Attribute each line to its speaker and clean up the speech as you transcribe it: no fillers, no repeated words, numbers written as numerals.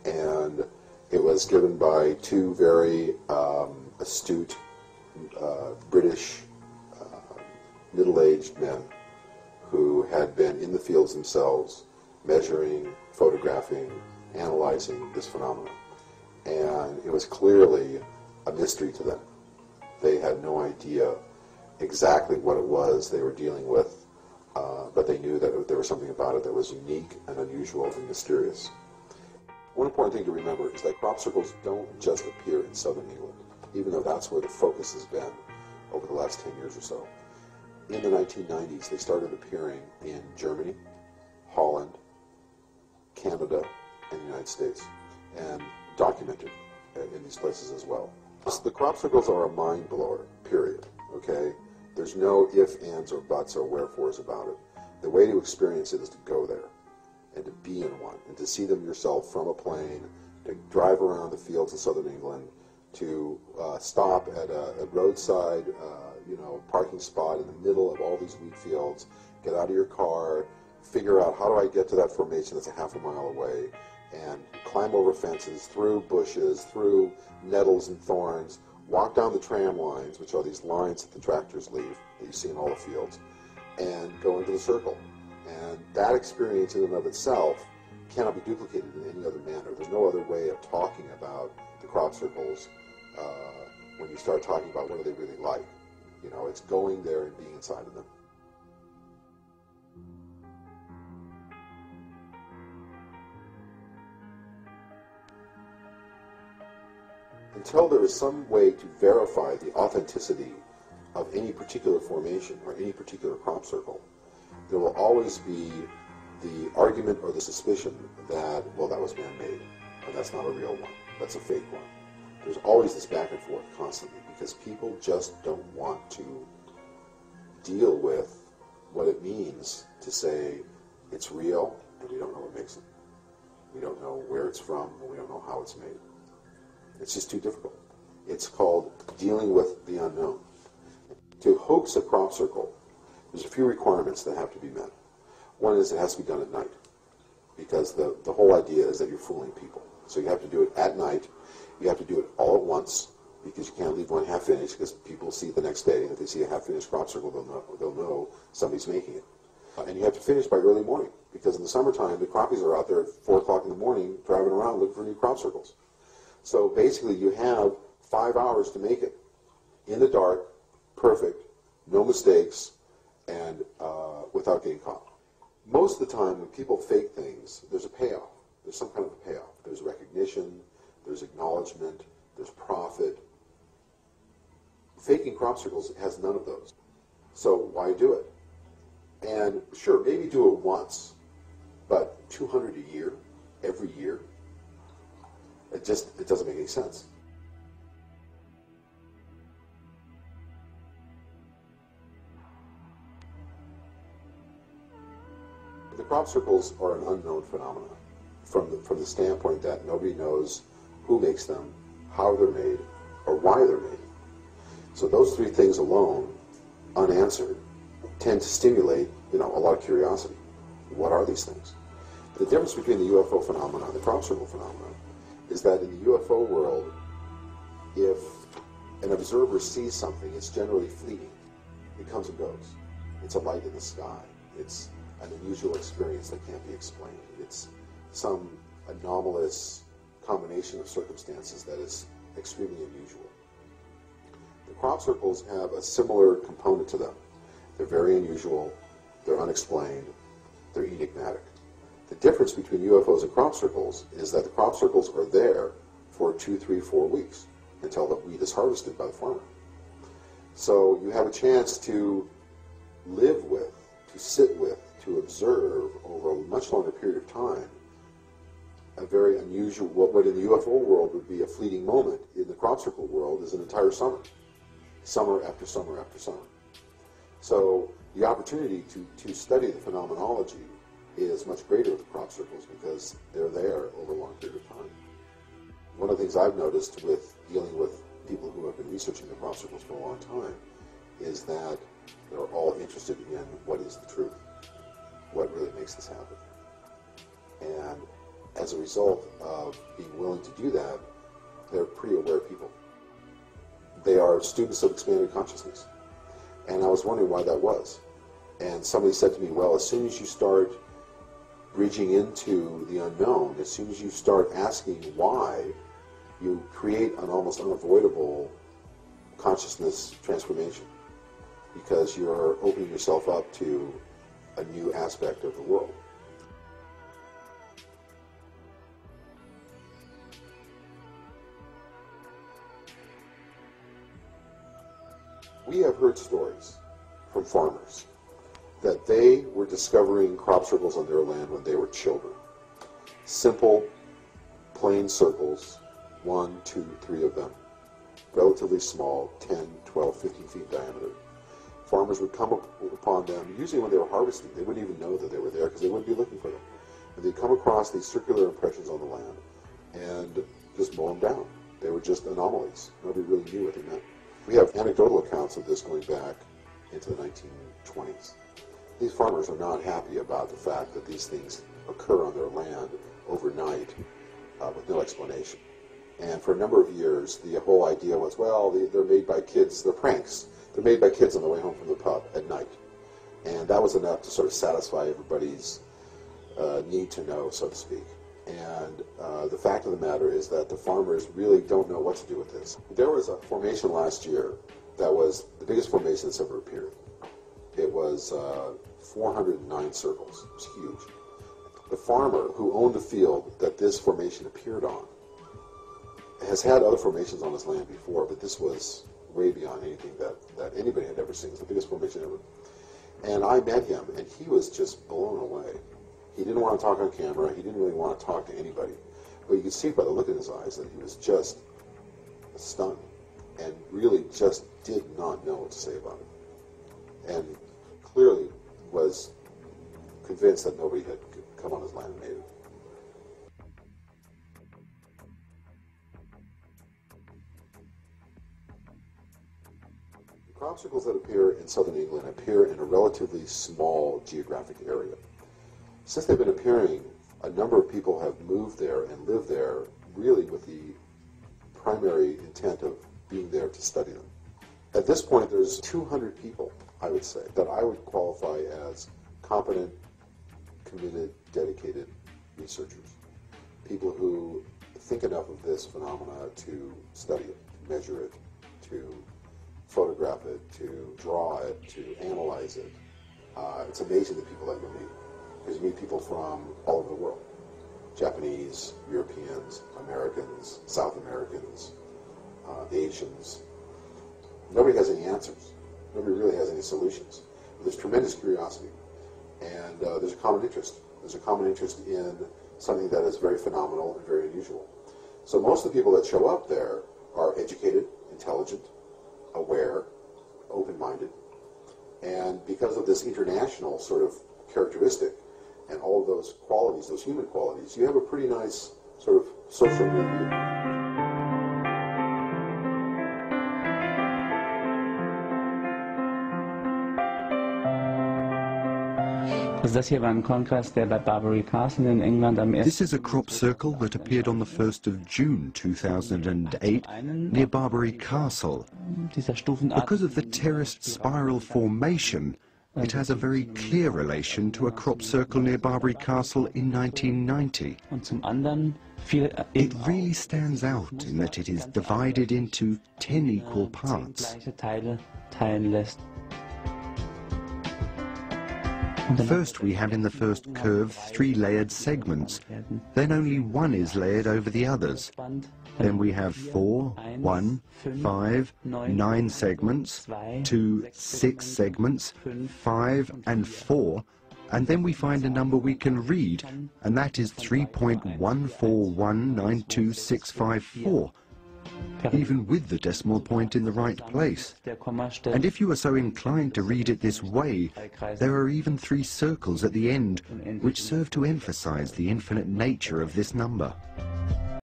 Speaker 1: And it was given by two very astute British middle-aged men who had been in the fields themselves, measuring, photographing, analyzing this phenomenon. And it was clearly a mystery to them. They had no idea exactly what it was they were dealing with, but they knew that there was something about it that was unique and unusual and mysterious. One important thing to remember is that crop circles don't just appear in southern England, even though that's where the focus has been over the last 10 years or so. In the 1990s, they started appearing in Germany, Holland, Canada, and the United States, and documented in these places as well. So the crop circles are a mind blower, period, okay? There's no ifs, ands, or buts, or wherefores about it. The way to experience it is to go there, and to be in one, and to see them yourself from a plane, to drive around the fields of southern England, to stop at a roadside parking spot in the middle of all these wheat fields, get out of your car, figure out how do I get to that formation that's a half a mile away, and climb over fences, through bushes, through nettles and thorns, walk down the tram lines, which are these lines that the tractors leave, that you see in all the fields, and go into the circle. And that experience in and of itself cannot be duplicated in any other manner. There's no other way of talking about the crop circles when you start talking about what are they really like. You know, it's going there and being inside of them. Until there is some way to verify the authenticity of any particular formation or any particular crop circle, there will always be the argument or the suspicion that, well, that was man-made, and that's not a real one, that's a fake one. There's always this back and forth constantly, because people just don't want to deal with what it means to say it's real, and we don't know what makes it. We don't know where it's from, and we don't know how it's made. It's just too difficult. It's called dealing with the unknown. To hoax a crop circle, there's a few requirements that have to be met. One is it has to be done at night, because the whole idea is that you're fooling people. So you have to do it at night. You have to do it all at once, because you can't leave one half-finished, because people see it the next day. If they see a half-finished crop circle, they'll know somebody's making it. And you have to finish by early morning, because in the summertime, the croppies are out there at 4 o'clock in the morning driving around looking for new crop circles. So basically, you have 5 hours to make it in the dark, perfect, no mistakes, and without getting caught. Most of the time, when people fake things, there's a payoff. There's some kind of a payoff. There's recognition, there's acknowledgement, there's profit. Faking crop circles has none of those. So why do it? And sure, maybe do it once, but 200 a year, every year, it doesn't make any sense. The crop circles are an unknown phenomenon from the standpoint that nobody knows who makes them, how they're made, or why they're made. So those three things alone, unanswered, tend to stimulate, a lot of curiosity. What are these things? The difference between the UFO phenomenon and the crop circle phenomenon is that in the UFO world, if an observer sees something, it's generally fleeting. It comes and goes. It's a light in the sky. It's an unusual experience that can't be explained. It's some anomalous combination of circumstances that is extremely unusual. The crop circles have a similar component to them. They're very unusual, they're unexplained, they're enigmatic. The difference between UFOs and crop circles is that the crop circles are there for 2, 3, 4 weeks until the wheat is harvested by the farmer. So you have a chance to live with, to sit with, to observe over a much longer period of time a very unusual, what in the UFO world would be a fleeting moment, in the crop circle world is an entire summer. Summer after summer after summer. So the opportunity to study the phenomenology is much greater with the crop circles because they're there over a long period of time. One of the things I've noticed with dealing with people who have been researching the crop circles for a long time is that they're all interested in what is the truth, what really makes this happen. And as a result of being willing to do that, they're pretty aware people. They are students of expanded consciousness. And I was wondering why that was. And somebody said to me, well, as soon as you start reaching into the unknown, as soon as you start asking why, you create an almost unavoidable consciousness transformation, because you're opening yourself up to a new aspect of the world. We have heard stories from farmers that they were discovering crop circles on their land when they were children. Simple, plain circles, 1, 2, 3 of them, relatively small, 10, 12, 15 feet diameter. Farmers would come upon them, usually when they were harvesting. They wouldn't even know that they were there because they wouldn't be looking for them. And they'd come across these circular impressions on the land and just mow them down. They were just anomalies. Nobody really knew what they meant. We have anecdotal accounts of this going back into the 1920s. These farmers are not happy about the fact that these things occur on their land overnight with no explanation. And for a number of years, the whole idea was, well, they're made by kids, they're pranks. They're made by kids on the way home from the pub at night. And that was enough to sort of satisfy everybody's need to know, so to speak. And the fact of the matter is that the farmers really don't know what to do with this. There was a formation last year that was the biggest formation that's ever appeared. It was 409 circles. It was huge. The farmer who owned the field that this formation appeared on has had other formations on his land before, but this was way beyond anything that anybody had ever seen. It's the biggest formation ever. And I met him, and he was just blown away. He didn't want to talk on camera. He didn't really want to talk to anybody. But you could see by the look in his eyes that he was just stunned and really just did not know what to say about it. And clearly was convinced that nobody had come on his land and made it. The crop circles that appear in southern England appear in a relatively small geographic area. Since they've been appearing, a number of people have moved there and lived there really with the primary intent of being there to study them. At this point, there's 200 people, I would say, that I would qualify as competent, committed, dedicated researchers. People who think enough of this phenomena to study it, to measure it, to photograph it, to draw it, to analyze it. It's amazing the people that you meet. Because you meet people from all over the world. Japanese, Europeans, Americans, South Americans, Asians. Nobody has any answers. Nobody really has any solutions. But there's tremendous curiosity. And there's a common interest. There's a common interest in something that is very phenomenal and very unusual. So most of the people that show up there are educated, intelligent, aware, open-minded. And because of this international sort of characteristic, and all of those qualities, those human qualities, you have a pretty nice sort of social milieu.
Speaker 2: Das hier war ein Kongress, der bei Barbary Castle in England am 1.
Speaker 3: This is a crop circle that appeared on the 1st of June 2008 near Barbary Castle. Because of the terraced spiral formation, it has a very clear relation to a crop circle near Barbary Castle in 1990. It really stands out in that it is divided into 10 equal parts. First we have in the first curve 3 layered segments, then only one is layered over the others. Then we have 4, 1, 5, 9 segments, 2, 6 segments, 5 and 4, and then we find a number we can read, and that is 3.14192654, even with the decimal point in the right place. And if you are so inclined to read it this way, there are even 3 circles at the end, which serve to emphasize the infinite nature of this number.